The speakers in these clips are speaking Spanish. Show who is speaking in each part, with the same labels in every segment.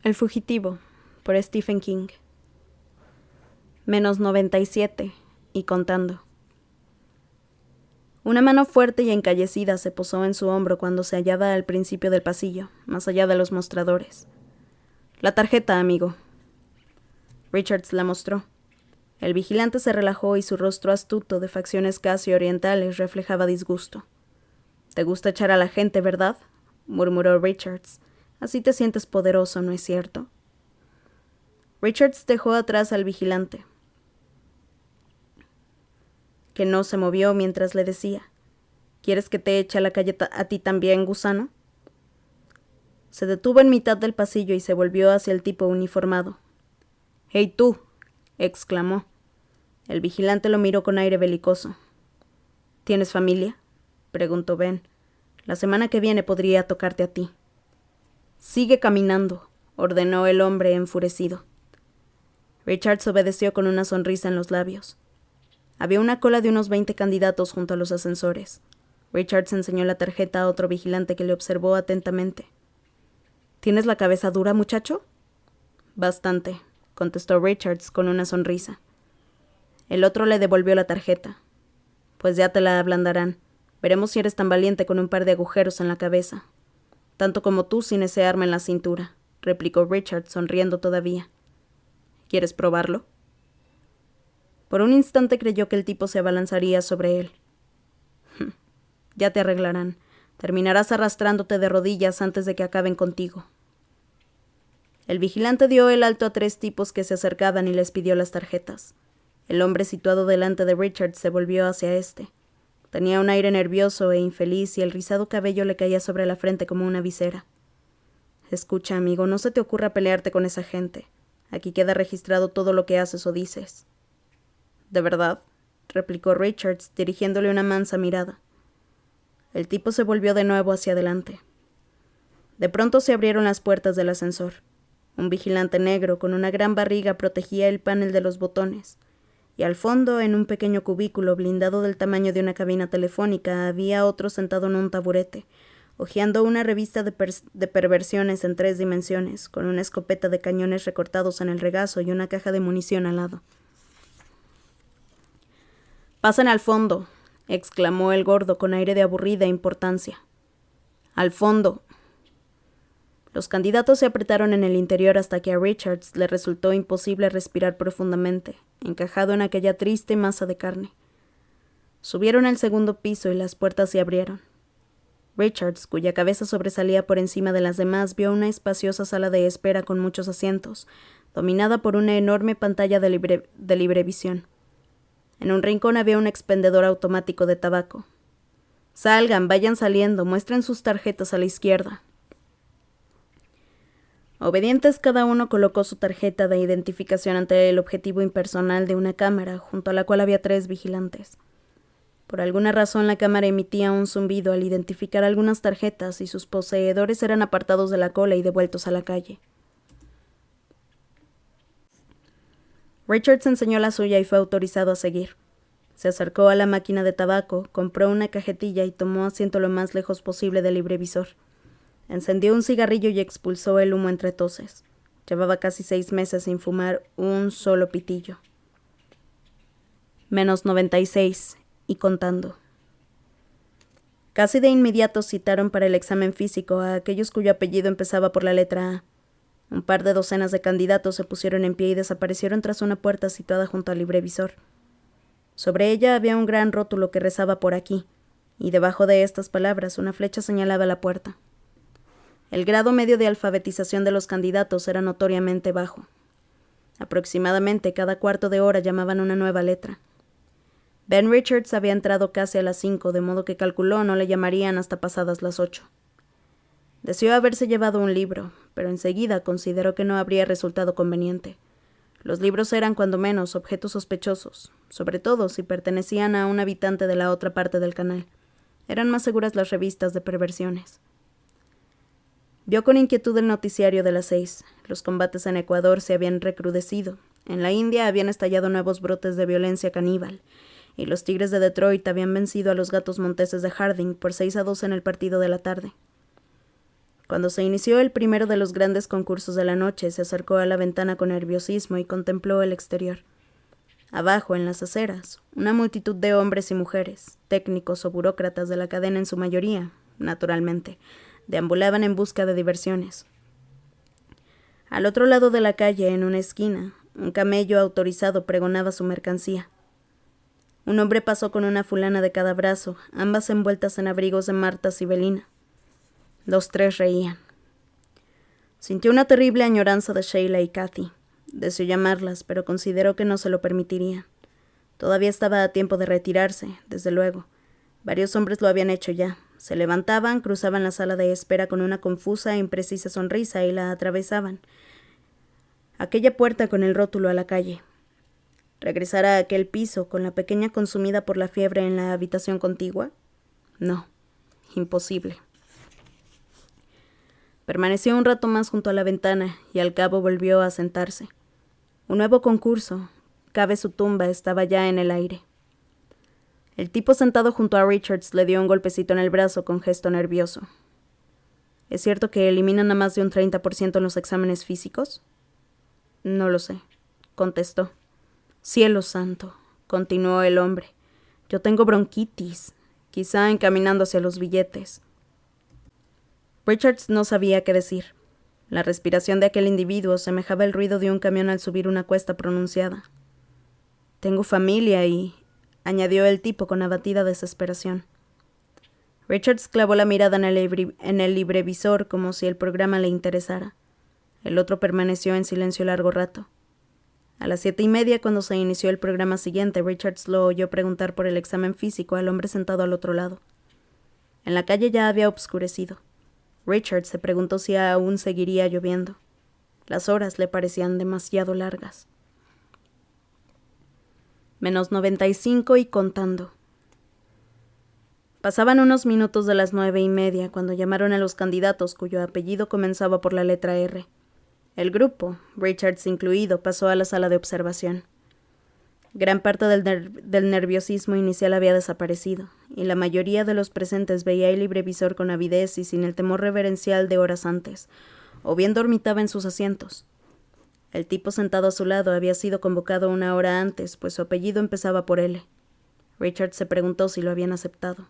Speaker 1: El fugitivo, por Stephen King. Menos 97, y contando. Una mano fuerte y encallecida se posó en su hombro cuando se hallaba al principio del pasillo, más allá de los mostradores. La tarjeta, amigo. Richards la mostró. El vigilante se relajó y su rostro astuto, de facciones casi orientales, reflejaba disgusto. «Te gusta echar a la gente, ¿verdad?», murmuró Richards. «Así te sientes poderoso, ¿no es cierto?». Richards dejó atrás al vigilante, que no se movió mientras le decía: «¿Quieres que te eche a la calle a ti también, gusano?». Se detuvo en mitad del pasillo y se volvió hacia el tipo uniformado. «¡Hey, tú!», exclamó. El vigilante lo miró con aire belicoso. «¿Tienes familia?», preguntó Ben. «La semana que viene podría tocarte a ti». «Sigue caminando», ordenó el hombre enfurecido. Richards obedeció con una sonrisa en los labios. Había una cola de unos 20 candidatos junto a los ascensores. Richards enseñó la tarjeta a otro vigilante que le observó atentamente. «¿Tienes la cabeza dura, muchacho?». «Bastante», contestó Richards con una sonrisa. El otro le devolvió la tarjeta. «Pues ya te la ablandarán. Veremos si eres tan valiente con un par de agujeros en la cabeza». «Tanto como tú sin ese arma en la cintura», replicó Richards, sonriendo todavía. «¿Quieres probarlo?». Por un instante creyó que el tipo se abalanzaría sobre él. «Ya te arreglarán. Terminarás arrastrándote de rodillas antes de que acaben contigo». El vigilante dio el alto a 3 tipos que se acercaban y les pidió las tarjetas. El hombre situado delante de Richards se volvió hacia éste. Tenía un aire nervioso e infeliz y el rizado cabello le caía sobre la frente como una visera. «Escucha, amigo, no se te ocurra pelearte con esa gente. Aquí queda registrado todo lo que haces o dices». «¿De verdad?», replicó Richards, dirigiéndole una mansa mirada. El tipo se volvió de nuevo hacia adelante. De pronto se abrieron las puertas del ascensor. Un vigilante negro con una gran barriga protegía el panel de los botones, y al fondo, en un pequeño cubículo blindado del tamaño de una cabina telefónica, había otro sentado en un taburete, hojeando una revista de perversiones en 3 dimensiones, con una escopeta de cañones recortados en el regazo y una caja de munición al lado. «Pasen al fondo», exclamó el gordo con aire de aburrida importancia. «Al fondo». Los candidatos se apretaron en el interior hasta que a Richards le resultó imposible respirar profundamente, encajado en aquella triste masa de carne. Subieron al 2.º piso y las puertas se abrieron. Richards, cuya cabeza sobresalía por encima de las demás, vio una espaciosa sala de espera con muchos asientos, dominada por una enorme pantalla de librevisión. En un rincón había un expendedor automático de tabaco. «Salgan, vayan saliendo, muestren sus tarjetas a la izquierda». Obedientes, cada uno colocó su tarjeta de identificación ante el objetivo impersonal de una cámara, junto a la cual había 3 vigilantes. Por alguna razón la cámara emitía un zumbido al identificar algunas tarjetas y sus poseedores eran apartados de la cola y devueltos a la calle. Richards enseñó la suya y fue autorizado a seguir. Se acercó a la máquina de tabaco, compró una cajetilla y tomó asiento lo más lejos posible del librevisor. Encendió un cigarrillo y expulsó el humo entre toses. Llevaba casi 6 meses sin fumar un solo pitillo. Menos 96, y contando. Casi de inmediato citaron para el examen físico a aquellos cuyo apellido empezaba por la letra A. Un par de docenas de candidatos se pusieron en pie y desaparecieron tras una puerta situada junto al librevisor. Sobre ella había un gran rótulo que rezaba «por aquí», y debajo de estas palabras una flecha señalaba la puerta. El grado medio de alfabetización de los candidatos era notoriamente bajo. Aproximadamente cada cuarto de hora llamaban una nueva letra. Ben Richards había entrado casi a las 5, de modo que calculó no le llamarían hasta pasadas las 8. Deseó haberse llevado un libro, pero enseguida consideró que no habría resultado conveniente. Los libros eran, cuando menos, objetos sospechosos, sobre todo si pertenecían a un habitante de la otra parte del canal. Eran más seguras las revistas de perversiones. Vio con inquietud el noticiario de las 6. Los combates en Ecuador se habían recrudecido. En la India habían estallado nuevos brotes de violencia caníbal, y los Tigres de Detroit habían vencido a los Gatos Monteses de Harding por 6-2 en el partido de la tarde. Cuando se inició el primero de los grandes concursos de la noche, se acercó a la ventana con nerviosismo y contempló el exterior. Abajo, en las aceras, una multitud de hombres y mujeres, técnicos o burócratas de la cadena en su mayoría, naturalmente, deambulaban en busca de diversiones. Al otro lado de la calle, en una esquina, un camello autorizado pregonaba su mercancía. Un hombre pasó con una fulana de cada brazo, ambas envueltas en abrigos de Marta Sibelina. Los tres reían. Sintió una terrible añoranza de Sheila y Kathy. Deseó llamarlas, pero consideró que no se lo permitirían. Todavía estaba a tiempo de retirarse, desde luego. Varios hombres lo habían hecho ya. Se levantaban, cruzaban la sala de espera con una confusa e imprecisa sonrisa y la atravesaban. Aquella puerta con el rótulo a la calle. ¿Regresar a aquel piso con la pequeña consumida por la fiebre en la habitación contigua? No, imposible. Permaneció un rato más junto a la ventana y al cabo volvió a sentarse. Un nuevo concurso, cabe su tumba, estaba ya en el aire. El tipo sentado junto a Richards le dio un golpecito en el brazo con gesto nervioso. ¿Es cierto que eliminan a más de un 30% en los exámenes físicos? No lo sé, contestó. Cielo santo, continuó el hombre. Yo tengo bronquitis, quizá encaminando hacia los billetes. Richards no sabía qué decir. La respiración de aquel individuo semejaba el ruido de un camión al subir una cuesta pronunciada. Tengo familia y... añadió el tipo con abatida desesperación. Richards clavó la mirada en el librevisor como si el programa le interesara. El otro permaneció en silencio largo rato. A las 7:30, cuando se inició el programa siguiente, Richards lo oyó preguntar por el examen físico al hombre sentado al otro lado. En la calle ya había obscurecido. Richards se preguntó si aún seguiría lloviendo. Las horas le parecían demasiado largas. -95 y contando. Pasaban unos minutos de las 9:30 cuando llamaron a los candidatos cuyo apellido comenzaba por la letra R. El grupo, Richards incluido, pasó a la sala de observación. Gran parte del nerviosismo inicial había desaparecido, y la mayoría de los presentes veía el librevisor con avidez y sin el temor reverencial de horas antes, o bien dormitaba en sus asientos. El tipo sentado a su lado había sido convocado una hora antes, pues su apellido empezaba por L. Richard se preguntó si lo habían aceptado.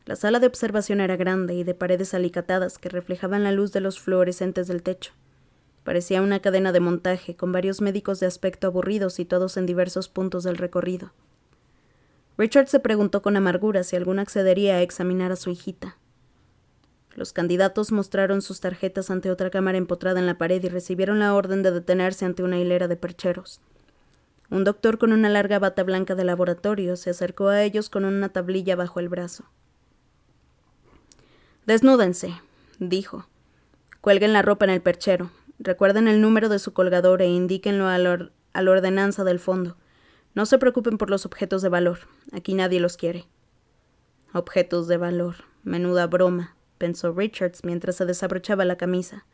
Speaker 1: La sala de observación era grande y de paredes alicatadas que reflejaban la luz de los fluorescentes del techo. Parecía una cadena de montaje, con varios médicos de aspecto aburridos situados en diversos puntos del recorrido. Richard se preguntó con amargura si alguno accedería a examinar a su hijita. Los candidatos mostraron sus tarjetas ante otra cámara empotrada en la pared y recibieron la orden de detenerse ante una hilera de percheros. Un doctor con una larga bata blanca de laboratorio se acercó a ellos con una tablilla bajo el brazo. «Desnúdense», dijo. «Cuelguen la ropa en el perchero. Recuerden el número de su colgador e indíquenlo a la ordenanza del fondo. No se preocupen por los objetos de valor. Aquí nadie los quiere». Objetos de valor. Menuda broma, pensó Richards mientras se desabrochaba la camisa.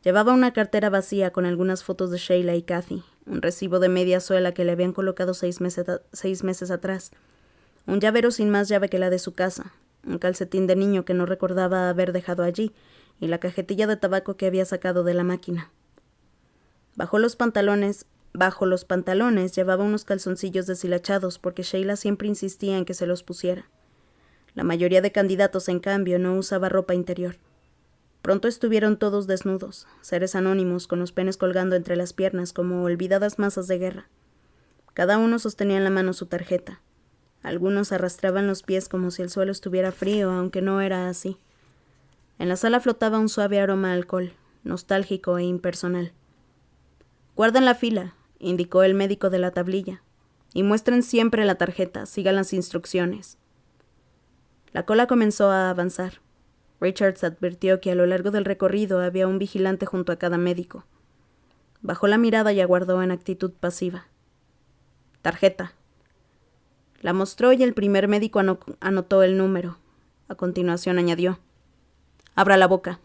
Speaker 1: Llevaba una cartera vacía con algunas fotos de Sheila y Kathy, un recibo de media suela que le habían colocado 6 meses atrás, un llavero sin más llave que la de su casa, un calcetín de niño que no recordaba haber dejado allí, y la cajetilla de tabaco que había sacado de la máquina. Bajo los pantalones llevaba unos calzoncillos deshilachados porque Sheila siempre insistía en que se los pusiera. La mayoría de candidatos, en cambio, no usaba ropa interior. Pronto estuvieron todos desnudos, seres anónimos con los penes colgando entre las piernas como olvidadas masas de guerra. Cada uno sostenía en la mano su tarjeta. Algunos arrastraban los pies como si el suelo estuviera frío, aunque no era así. En la sala flotaba un suave aroma a alcohol, nostálgico e impersonal. «Guarden la fila», indicó el médico de la tablilla, «y muestren siempre la tarjeta, sigan las instrucciones». La cola comenzó a avanzar. Richards advirtió que a lo largo del recorrido había un vigilante junto a cada médico. Bajó la mirada y aguardó en actitud pasiva. «Tarjeta». La mostró y el primer médico anotó el número. A continuación añadió: «Abra la boca».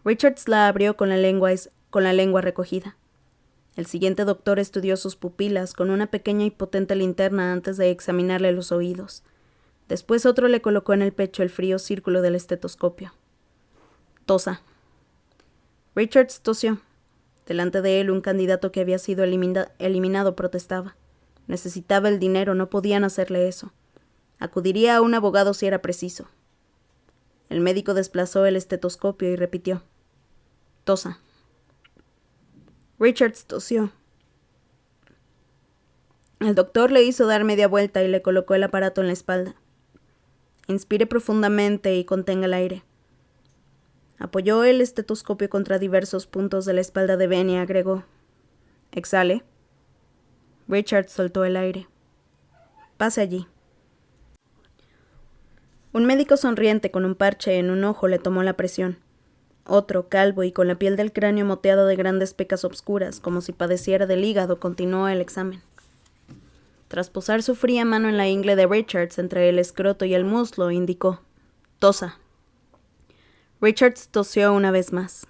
Speaker 1: Richards la abrió con la lengua recogida. El siguiente doctor estudió sus pupilas con una pequeña y potente linterna antes de examinarle los oídos. Después otro le colocó en el pecho el frío círculo del estetoscopio. Tosa. Richards tosió. Delante de él un candidato que había sido eliminado protestaba. Necesitaba el dinero, no podían hacerle eso. Acudiría a un abogado si era preciso. El médico desplazó el estetoscopio y repitió. Tosa. Richards tosió. El doctor le hizo dar media vuelta y le colocó el aparato en la espalda. Inspire profundamente y contenga el aire. Apoyó el estetoscopio contra diversos puntos de la espalda de Ben y agregó. Exhale. Richard soltó el aire. Pase allí. Un médico sonriente con un parche en un ojo le tomó la presión. Otro, calvo y con la piel del cráneo moteado de grandes pecas obscuras, como si padeciera del hígado, continuó el examen. Tras posar su fría mano en la ingle de Richards entre el escroto y el muslo, indicó. Tosa. Richards tosió una vez más.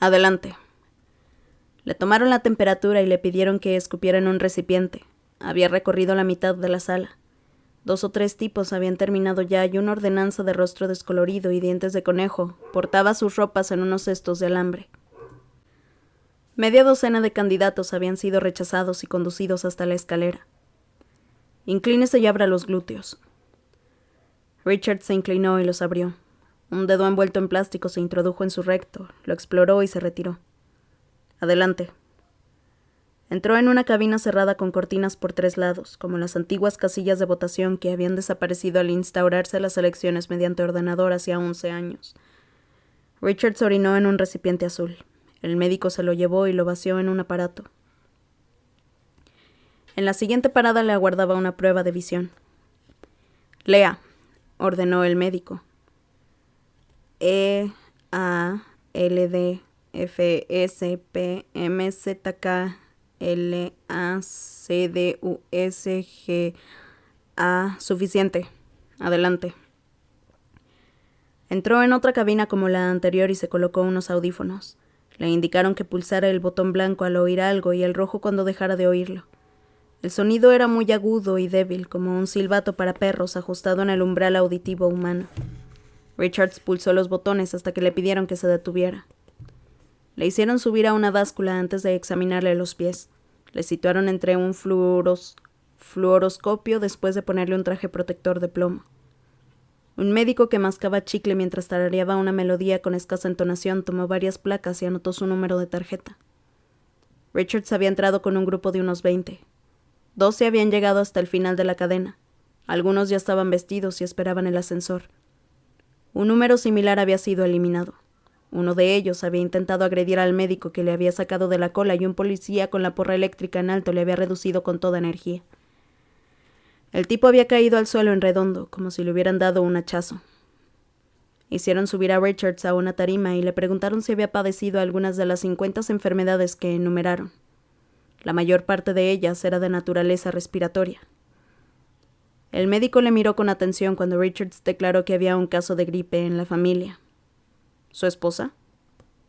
Speaker 1: Adelante. Le tomaron la temperatura y le pidieron que escupiera en un recipiente. Había recorrido la mitad de la sala. 2 o 3 tipos habían terminado ya y una ordenanza de rostro descolorido y dientes de conejo portaba sus ropas en unos cestos de alambre. Media docena de candidatos habían sido rechazados y conducidos hasta la escalera. Inclínese y abra los glúteos. Richard se inclinó y los abrió. Un dedo envuelto en plástico se introdujo en su recto, lo exploró y se retiró. Adelante. Entró en una cabina cerrada con cortinas por 3 lados, como las antiguas casillas de votación que habían desaparecido al instaurarse las elecciones mediante ordenador hacía 11 años. Richard se orinó en un recipiente azul. El médico se lo llevó y lo vació en un aparato. En la siguiente parada le aguardaba una prueba de visión. Lea, ordenó el médico. EALDFSPMZKLACDUSGA. Suficiente. Adelante. Entró en otra cabina como la anterior y se colocó unos audífonos. Le indicaron que pulsara el botón blanco al oír algo y el rojo cuando dejara de oírlo. El sonido era muy agudo y débil, como un silbato para perros ajustado en el umbral auditivo humano. Richards pulsó los botones hasta que le pidieron que se detuviera. Le hicieron subir a una báscula antes de examinarle los pies. Le situaron entre un fluoroscopio después de ponerle un traje protector de plomo. Un médico que mascaba chicle mientras tarareaba una melodía con escasa entonación tomó varias placas y anotó su número de tarjeta. Richards había entrado con un grupo de unos 20. 12 habían llegado hasta el final de la cadena. Algunos ya estaban vestidos y esperaban el ascensor. Un número similar había sido eliminado. Uno de ellos había intentado agredir al médico que le había sacado de la cola y un policía con la porra eléctrica en alto le había reducido con toda energía. El tipo había caído al suelo en redondo, como si le hubieran dado un hachazo. Hicieron subir a Richards a una tarima y le preguntaron si había padecido algunas de las 50 enfermedades que enumeraron. La mayor parte de ellas era de naturaleza respiratoria. El médico le miró con atención cuando Richards declaró que había un caso de gripe en la familia. ¿Su esposa?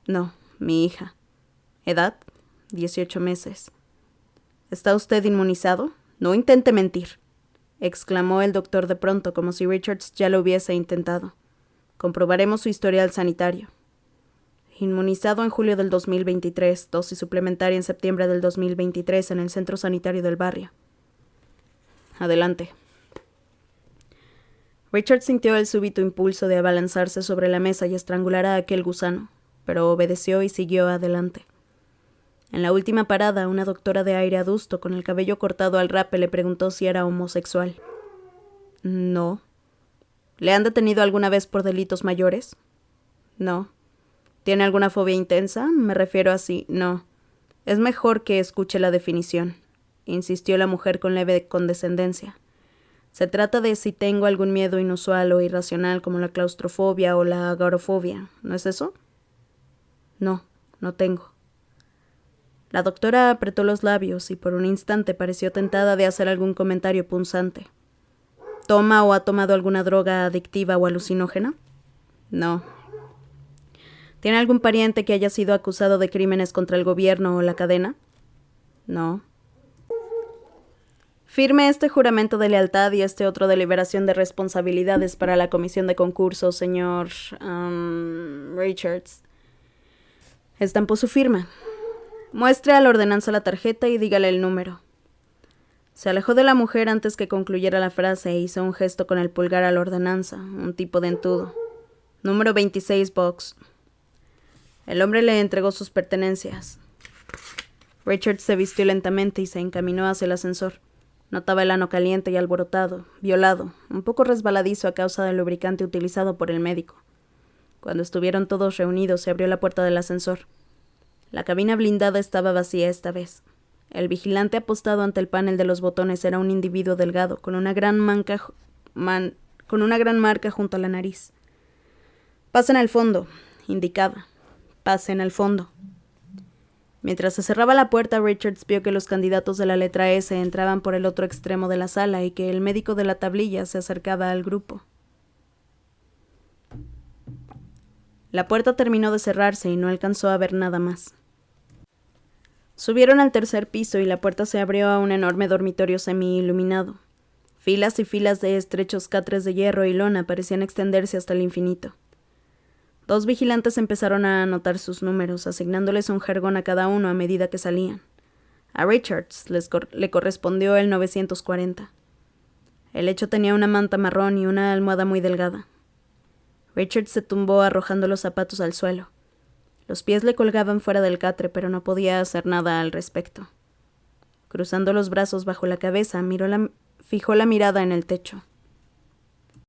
Speaker 1: No, mi hija. ¿Edad? 18 meses. ¿Está usted inmunizado? No intente mentir, exclamó el doctor de pronto, como si Richards ya lo hubiese intentado. Comprobaremos su historial sanitario. Inmunizado en julio del 2023, dosis suplementaria en septiembre del 2023 en el centro sanitario del barrio. Adelante. Richard sintió el súbito impulso de abalanzarse sobre la mesa y estrangular a aquel gusano, pero obedeció y siguió adelante. En la última parada, una doctora de aire adusto con el cabello cortado al rape le preguntó si era homosexual. No. ¿Le han detenido alguna vez por delitos mayores? No. ¿Tiene alguna fobia intensa? Me refiero a sí. No. Es mejor que escuche la definición, insistió la mujer con leve condescendencia. Se trata de si tengo algún miedo inusual o irracional como la claustrofobia o la agorafobia, ¿no es eso? No, no tengo. La doctora apretó los labios y por un instante pareció tentada de hacer algún comentario punzante. ¿Toma o ha tomado alguna droga adictiva o alucinógena? No. ¿Tiene algún pariente que haya sido acusado de crímenes contra el gobierno o la cadena? No. Firme este juramento de lealtad y este otro de liberación de responsabilidades para la comisión de concurso, señor Richards. Estampó su firma. Muestre a la ordenanza la tarjeta y dígale el número. Se alejó de la mujer antes que concluyera la frase e hizo un gesto con el pulgar a la ordenanza, un tipo dentudo. Número 26, Box. El hombre le entregó sus pertenencias. Richards se vistió lentamente y se encaminó hacia el ascensor. Notaba el ano caliente y alborotado, violado, un poco resbaladizo a causa del lubricante utilizado por el médico. Cuando estuvieron todos reunidos, se abrió la puerta del ascensor. La cabina blindada estaba vacía esta vez. El vigilante apostado ante el panel de los botones era un individuo delgado, con una gran marca junto a la nariz. «Pasen al fondo», indicaba. «Pasen al fondo». Mientras se cerraba la puerta, Richards vio que los candidatos de la letra S entraban por el otro extremo de la sala y que el médico de la tablilla se acercaba al grupo. La puerta terminó de cerrarse y no alcanzó a ver nada más. Subieron al tercer piso y la puerta se abrió a un enorme dormitorio semi-iluminado. Filas y filas de estrechos catres de hierro y lona parecían extenderse hasta el infinito. 2 vigilantes empezaron a anotar sus números, asignándoles un jergón a cada uno a medida que salían. A Richards le correspondió el 940. El lecho tenía una manta marrón y una almohada muy delgada. Richards se tumbó arrojando los zapatos al suelo. Los pies le colgaban fuera del catre, pero no podía hacer nada al respecto. Cruzando los brazos bajo la cabeza, fijó la mirada en el techo.